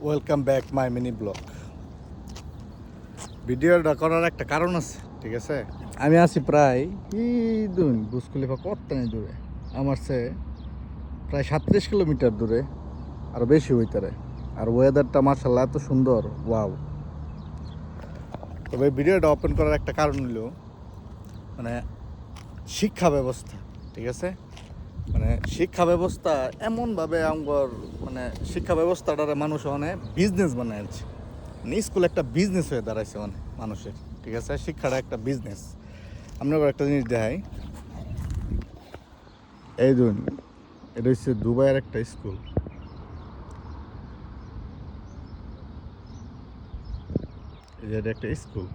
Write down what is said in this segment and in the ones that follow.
Welcome back my mini blog. ভিডিওটা করার একটা কারণ আছে, ঠিক আছে। আমি আছি প্রায় বুর্জ খলিফা কতখানি দূরে, আমার সে প্রায় 37 কিলোমিটার দূরে, আরও বেশি হইতারে। আর ওয়েদারটা মার্শাল্লাহ এত সুন্দর, ওয়াও। তবে ভিডিওটা ওপেন করার একটা কারণ হলো মানে শিক্ষা ব্যবস্থা, ঠিক আছে। মানে শিক্ষা ব্যবস্থা এমনভাবে আমার মানে শিক্ষা ব্যবস্থাটারে মানুষ অনেক বিজনেস বানাইছে। মানে স্কুল একটা বিজনেস হয়ে দাঁড়াইছে অনেক মানুষের, ঠিক আছে। শিক্ষাটা একটা বিজনেস। আপনাকে একটা জিনিস দেখাই, এই ধরুন, এটা হচ্ছে দুবাইয়ের একটা স্কুল। এই যে এটা একটা স্কুল,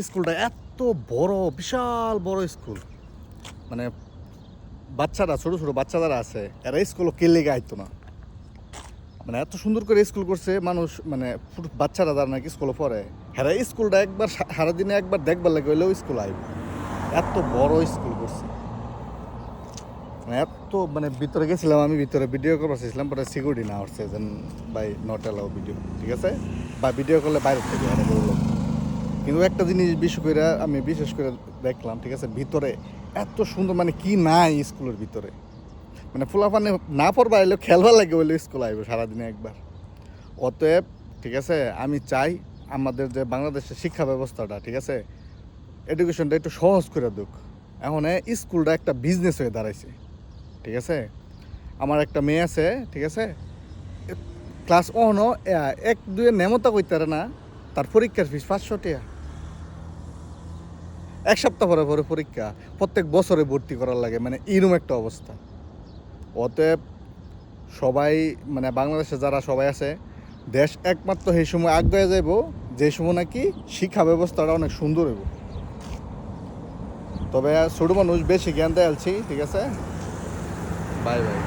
স্কুলটা এত বড়, বিশাল বড় স্কুল। মানে বাচ্চারা, ছোটো ছোটো বাচ্চা যারা আছে, এরা স্কুলও কে লেগে আইতো না। মানে এত সুন্দর করে স্কুল করছে মানুষ, মানে বাচ্চারা যারা নাকি স্কুলে পড়ে, হ্যাঁ স্কুলটা একবার সারাদিনে একবার দেখবার লাগে হইলেও স্কুল আইব। এত বড় স্কুল করছে, মানে এত, মানে ভিতরে গেছিলাম আমি, ভিতরে ভিডিও করবার চাইছিলাম, পরে সিকিউরিটি না আসছে যেন বাই নট অ্যালাউ ভিডিও, ঠিক আছে। বা ভিডিও করলে বাইরে থেকে এটা বললো। কিন্তু একটা জিনিস আমি বিশেষ করে দেখলাম, ঠিক আছে, ভিতরে এত সুন্দর, মানে কি নাই স্কুলের ভিতরে। মানে ফুলাফানে না পড়বা এলো, খেলবার লাগে বলে স্কুল আইব সারাদিনে একবার। অতএব, ঠিক আছে, আমি চাই আমাদের যে বাংলাদেশের শিক্ষা ব্যবস্থাটা, ঠিক আছে, এডুকেশনটা একটু সহজ করে দুক। এখন স্কুলটা একটা বিজনেস হয়ে দাঁড়াইছে, ঠিক আছে। আমার একটা মেয়ে আছে, ঠিক আছে, ক্লাস 1 1 2 নেমতা কইতে পারে না, তার পরীক্ষার ফিস 500 টাকা। এক সপ্তাহ পরে পরে পরীক্ষা, প্রত্যেক বছরে ভর্তি করার লাগে, মানে এরকম একটা অবস্থা। অতএব সবাই, মানে বাংলাদেশে যারা সবাই আছে, দেশ একমাত্র সেই সময় আগে যাইব যে সময় নাকি শিক্ষা ব্যবস্থাটা অনেক সুন্দর হইব। তবে ছোটো মানুষ বেশি জ্ঞান দেয়ালছি, ঠিক আছে। Bye bye.